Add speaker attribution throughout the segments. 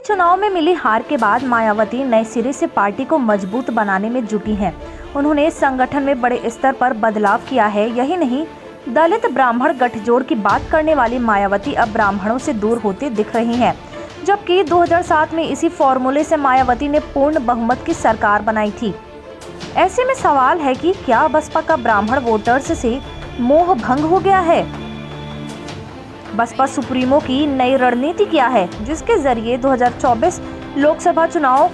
Speaker 1: चुनाव में मिली हार के बाद मायावती नए सिरे से पार्टी को मजबूत बनाने में जुटी हैं। उन्होंने संगठन में बड़े स्तर पर बदलाव किया है। यही नहीं, दलित ब्राह्मण गठजोड़ की बात करने वाली मायावती अब ब्राह्मणों से दूर होते दिख रही हैं। जबकि 2007 में इसी फॉर्मूले से मायावती ने पूर्ण बहुमत की सरकार बनाई थी। ऐसे में सवाल है कि क्या बसपा का ब्राह्मण वोटर्स से मोह भंग हो गया है? बसपा सुप्रीमो की नई रणनीति क्या है, जिसके जरिए 2024 लोकसभा चुनाव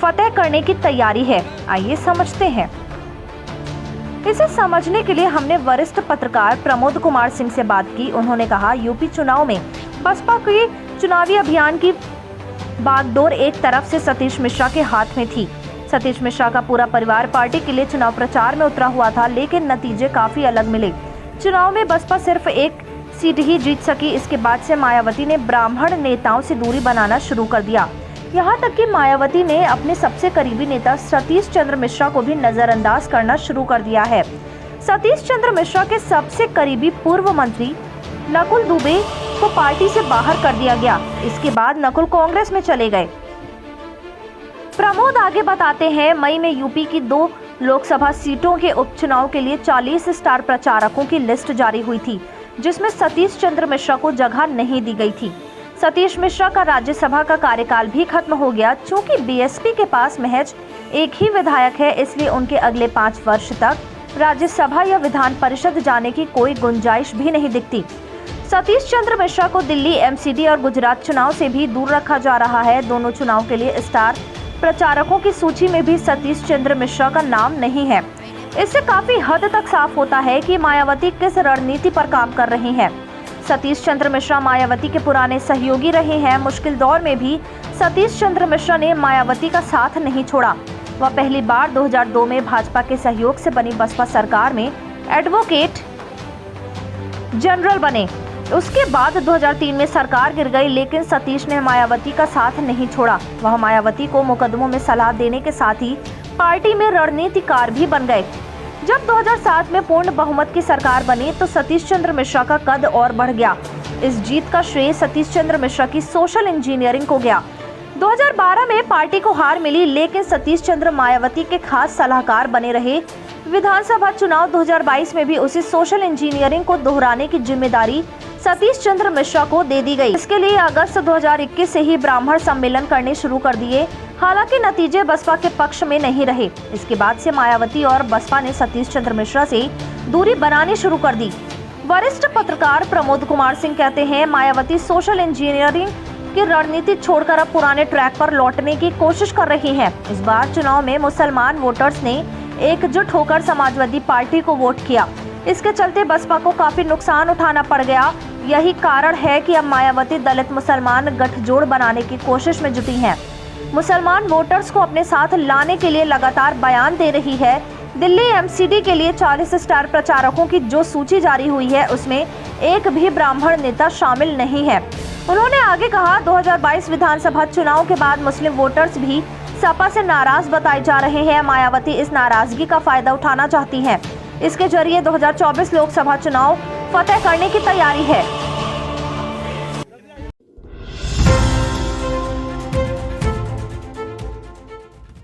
Speaker 1: फतेह करने की तैयारी है? आइए समझते हैं। इसे समझने के लिए हमने वरिष्ठ पत्रकार प्रमोद कुमार सिंह से बात की। उन्होंने कहा, यूपी चुनाव में बसपा के चुनावी अभियान की बागडोर एक तरफ से सतीश मिश्रा के हाथ में थी। सतीश मिश्रा का पूरा परिवार पार्टी के लिए चुनाव प्रचार में उतरा हुआ था, लेकिन नतीजे काफी अलग मिले। चुनाव में बसपा सिर्फ एक सीट ही जीत सकी। इसके बाद से मायावती ने ब्राह्मण नेताओं से दूरी बनाना शुरू कर दिया। यहाँ तक कि मायावती ने अपने सबसे करीबी नेता सतीश चंद्र मिश्रा को भी नजरअंदाज करना शुरू कर दिया है। सतीश चंद्र मिश्रा के सबसे करीबी पूर्व मंत्री नकुल दुबे को पार्टी से बाहर कर दिया गया। इसके बाद नकुल कांग्रेस में चले गए। प्रमोद आगे बताते हैं, मई में यूपी की 2 लोकसभा सीटों के उपचुनाव के लिए 40 स्टार प्रचारकों की लिस्ट जारी हुई थी, जिसमें सतीश चंद्र मिश्रा को जगह नहीं दी गई थी। सतीश मिश्रा का राज्यसभा का कार्यकाल भी खत्म हो गया। चूंकि बीएसपी के पास महज एक ही विधायक है, इसलिए उनके अगले 5 वर्ष तक राज्यसभा या विधान परिषद जाने की कोई गुंजाइश भी नहीं दिखती। सतीश चंद्र मिश्रा को दिल्ली एमसीडी और गुजरात चुनाव से भी दूर रखा जा रहा है। दोनों चुनाव के लिए स्टार प्रचारकों की सूची में भी सतीश चंद्र मिश्रा का नाम नहीं है। इससे काफी हद तक साफ होता है कि मायावती किस रणनीति पर काम कर रही हैं। सतीश चंद्र मिश्रा मायावती के पुराने सहयोगी रहे हैं। मुश्किल दौर में भी सतीश चंद्र मिश्रा ने मायावती का साथ नहीं छोड़ा। वह पहली बार 2002 में भाजपा के सहयोग से बनी बसपा सरकार में एडवोकेट जनरल बने। उसके बाद 2003 में सरकार गिर गई, लेकिन सतीश ने मायावती का साथ नहीं छोड़ा। वह मायावती को मुकदमों में सलाह देने के साथ ही पार्टी में रणनीतिकार भी बन गए। जब 2007 में पूर्ण बहुमत की सरकार बनी तो सतीश चंद्र मिश्रा का कद और बढ़ गया। इस जीत का श्रेय सतीश चंद्र मिश्रा की सोशल इंजीनियरिंग को गया। 2012 में पार्टी को हार मिली, लेकिन सतीश चंद्र मायावती के खास सलाहकार बने रहे। विधानसभा चुनाव 2022 में भी उसी सोशल इंजीनियरिंग को दोहराने की जिम्मेदारी सतीश चंद्र मिश्रा को दे दी गई। इसके लिए अगस्त 2021 से ही ब्राह्मण सम्मेलन करने शुरू कर दिए। हालांकि नतीजे बसपा के पक्ष में नहीं रहे। इसके बाद से मायावती और बसपा ने सतीश चंद्र मिश्रा से दूरी बनानी शुरू कर दी। वरिष्ठ पत्रकार प्रमोद कुमार सिंह कहते हैं, मायावती सोशल इंजीनियरिंग की रणनीति छोड़कर अब पुराने ट्रैक पर लौटने की कोशिश कर रही हैं। इस बार चुनाव में मुसलमान वोटर्स ने एकजुट होकर समाजवादी पार्टी को वोट किया। इसके चलते बसपा को काफी नुकसान उठाना पड़ गया। यही कारण है कि अब मायावती दलित मुसलमान गठजोड़ बनाने की कोशिश में जुटी हैं। मुसलमान वोटर्स को अपने साथ लाने के लिए लगातार बयान दे रही है। दिल्ली एमसीडी के लिए 40 स्टार प्रचारकों की जो सूची जारी हुई है, उसमें एक भी ब्राह्मण नेता शामिल नहीं है। उन्होंने आगे कहा, 2022 विधानसभा चुनाव के बाद मुस्लिम वोटर्स भी सपा से नाराज बताए जा रहे हैं। मायावती इस नाराजगी का फायदा उठाना चाहती हैं। इसके जरिए 2024 लोकसभा चुनाव फतेह करने की तैयारी है।